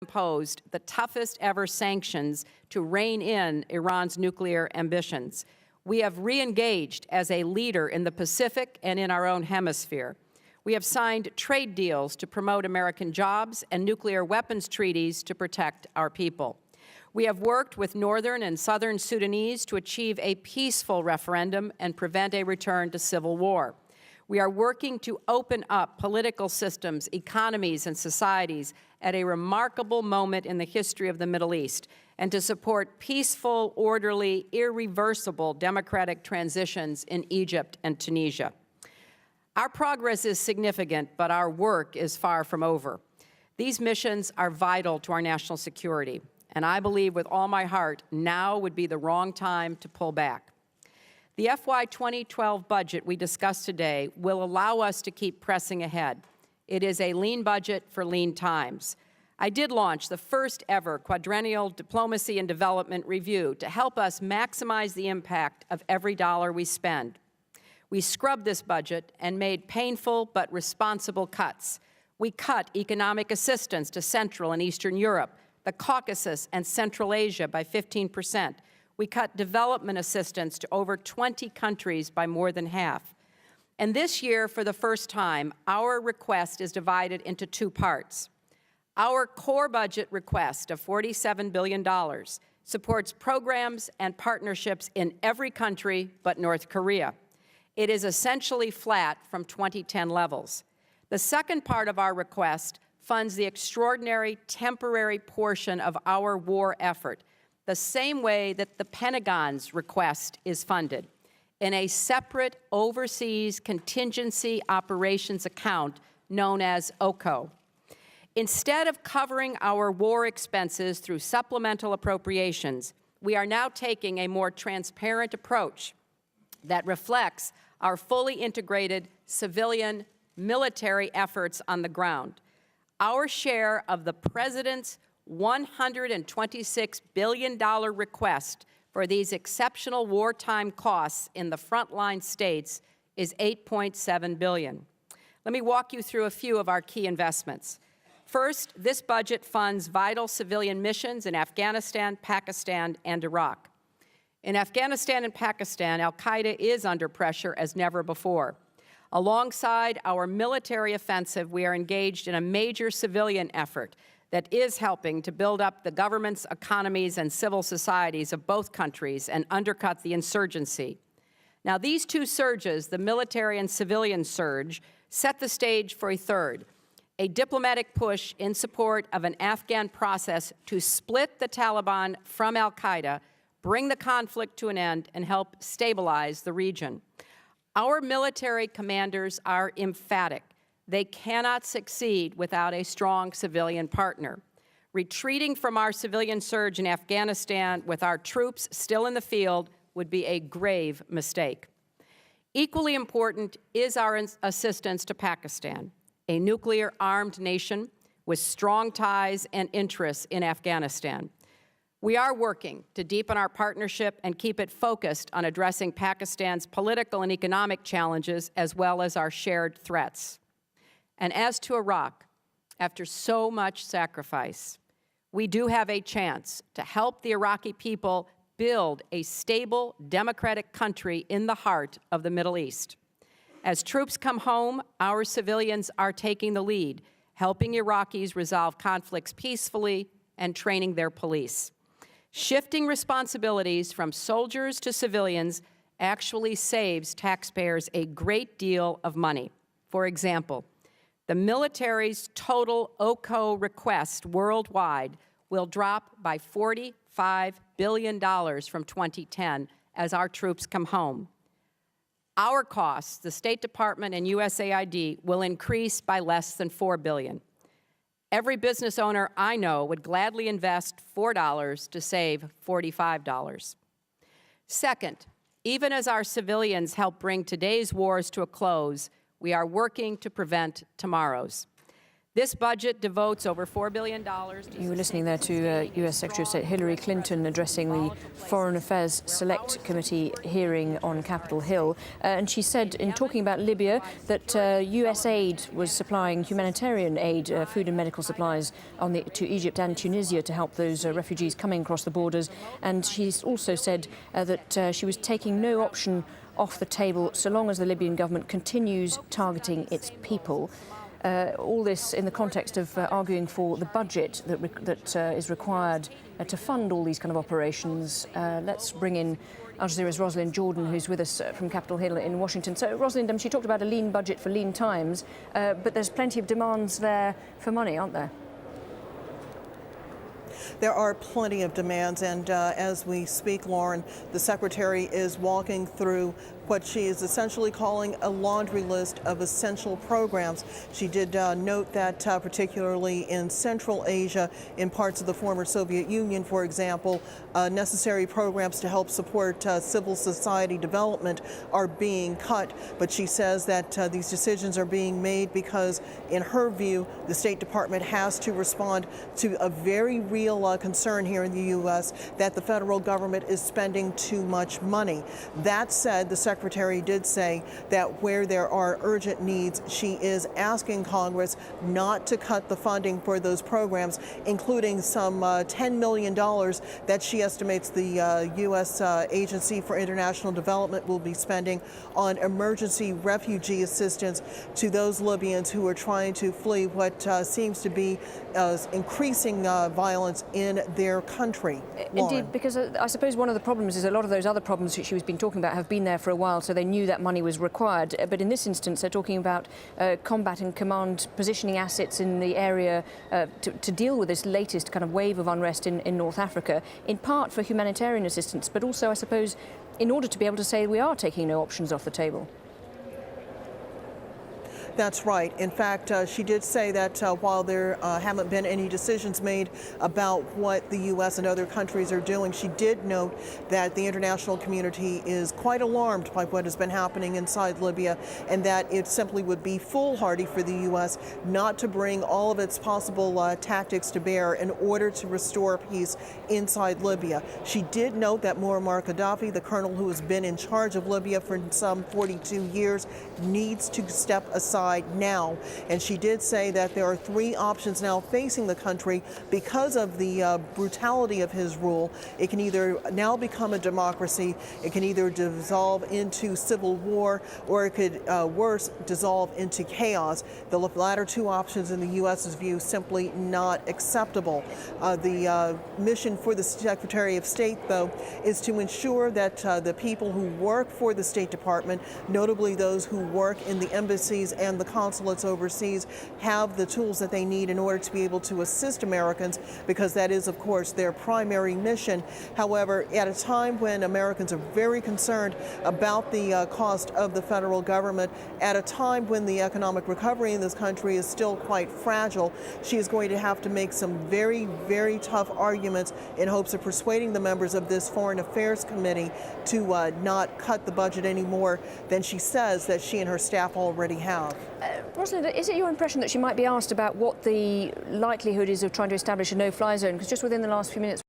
imposed the toughest ever sanctions to rein in Iran's nuclear ambitions. We have re-engaged as a leader in the Pacific and in our own hemisphere. We have signed trade deals to promote American jobs and nuclear weapons treaties to protect our people. We have worked with northern and southern Sudanese to achieve a peaceful referendum and prevent a return to civil war. We are working to open up political systems, economies, and societies at a remarkable moment in the history of the Middle East, and to support peaceful, orderly, irreversible democratic transitions in Egypt and Tunisia. Our progress is significant, but our work is far from over. These missions are vital to our national security, and I believe with all my heart now would be the wrong time to pull back. The FY 2012 budget we discussed today will allow us to keep pressing ahead. It is a lean budget for lean times. I did launch the first ever quadrennial diplomacy and development review to help us maximize the impact of every dollar we spend. We scrubbed this budget and made painful but responsible cuts. We cut economic assistance to Central and Eastern Europe, the Caucasus, and Central Asia by 15%. We cut development assistance to over 20 countries by more than half. And this year, for the first time, our request is divided into two parts. Our core budget request of $47 billion supports programs and partnerships in every country but North Korea. It is essentially flat from 2010 levels. The second part of our request funds the extraordinary temporary portion of our war effort, the same way that the Pentagon's request is funded, in a separate overseas contingency operations account known as OCO. Instead of covering our war expenses through supplemental appropriations, we are now taking a more transparent approach that reflects our fully integrated civilian military efforts on the ground. Our share of the President's $126 billion request for these exceptional wartime costs in the frontline states is $8.7 billion. Let me walk you through a few of our key investments. First, this budget funds vital civilian missions in Afghanistan, Pakistan, and Iraq. In Afghanistan and Pakistan, al-Qaeda is under pressure as never before. Alongside our military offensive, we are engaged in a major civilian effort that is helping to build up the governments, economies, and civil societies of both countries and undercut the insurgency. Now, these two surges, the military and civilian surge, set the stage for a third, a diplomatic push in support of an Afghan process to split the Taliban from al-Qaeda, bring the conflict to an end, and help stabilize the region. Our military commanders are emphatic. They cannot succeed without a strong civilian partner. Retreating from our civilian surge in Afghanistan with our troops still in the field would be a grave mistake. Equally important is our assistance to Pakistan, a nuclear-armed nation with strong ties and interests in Afghanistan. We are working to deepen our partnership and keep it focused on addressing Pakistan's political and economic challenges as well as our shared threats. And as to Iraq, after so much sacrifice, we do have a chance to help the Iraqi people build a stable, democratic country in the heart of the Middle East. As troops come home, our civilians are taking the lead, helping Iraqis resolve conflicts peacefully and training their police. Shifting responsibilities from soldiers to civilians actually saves taxpayers a great deal of money. For example, the military's total OCO request worldwide will drop by $45 billion from 2010 as our troops come home. Our costs, the State Department and USAID, will increase by less than $4 billion. Every business owner I know would gladly invest $4 to save $45. Second, even as our civilians help bring today's wars to a close, we are working to prevent tomorrow's. This budget devotes over $4 billion to... You were listening there to U.S. Secretary of State Hillary Clinton addressing the Foreign Affairs Select Committee hearing on Capitol Hill. And she said, in talking about Libya, that U.S. aid was supplying humanitarian aid, food and medical supplies to Egypt and Tunisia to help those refugees coming across the borders. And she's also said that she was taking no option off the table so long as the Libyan government continues targeting its people. All this in the context of arguing for the budget that is required to fund all these kind of operations. Let's bring in AlJazeera's Rosalind Jordan, who's with us from Capitol Hill in Washington. So, Rosalind, she talked about a lean budget for lean times, but there's plenty of demands there for money, aren't there? There are plenty of demands, and as we speak, Lauren, the Secretary is walking through what she is essentially calling a laundry list of essential programs. She did note that particularly in Central Asia, in parts of the former Soviet Union, for example, necessary programs to help support civil society development are being cut. But she says that these decisions are being made because, in her view, the State Department has to respond to a very real concern here in the U.S. that the federal government is spending too much money. That said, the Secretary did say that where there are urgent needs, she is asking Congress not to cut the funding for those programs, including some $10 million that she estimates the U.S. Agency for International Development will be spending on emergency refugee assistance to those Libyans who are trying to flee what seems to be increasing violence in their country. Indeed, because I suppose one of the problems is a lot of those other problems that she was been talking about have been there for a while, so they knew that money was required. But in this instance, they're talking about combat and command positioning assets in the area to deal with this latest kind of wave of unrest in North Africa, in part for humanitarian assistance, but also, I suppose, in order to be able to say we are taking no options off the table. That's right. In fact, she did say that while there haven't been any decisions made about what the U.S. and other countries are doing, she did note that the international community is quite alarmed by what has been happening inside Libya, and that it simply would be foolhardy for the U.S. not to bring all of its possible tactics to bear in order to restore peace inside Libya. She did note that Muammar Gaddafi, the colonel who has been in charge of Libya for some 42 years, needs to step aside now. And she did say that there are three options now facing the country because of the brutality of his rule. It can either now become a democracy, it can either dissolve into civil war, or it could, worse, dissolve into chaos. The latter two options, in the U.S.'s view, simply not acceptable. The mission for the Secretary of State, though, is to ensure that the people who work for the State Department, notably those who work in the embassies and the consulates overseas, have the tools that they need in order to be able to assist Americans, because that is, of course, their primary mission. However, at a time when Americans are very concerned about the cost of the federal government, at a time when the economic recovery in this country is still quite fragile, she is going to have to make some very, very tough arguments in hopes of persuading the members of this Foreign Affairs Committee to not cut the budget any more than she says that she and her staff already have. Rosalind, is it your impression that she might be asked about what the likelihood is of trying to establish a no-fly zone? Because just within the last few minutes,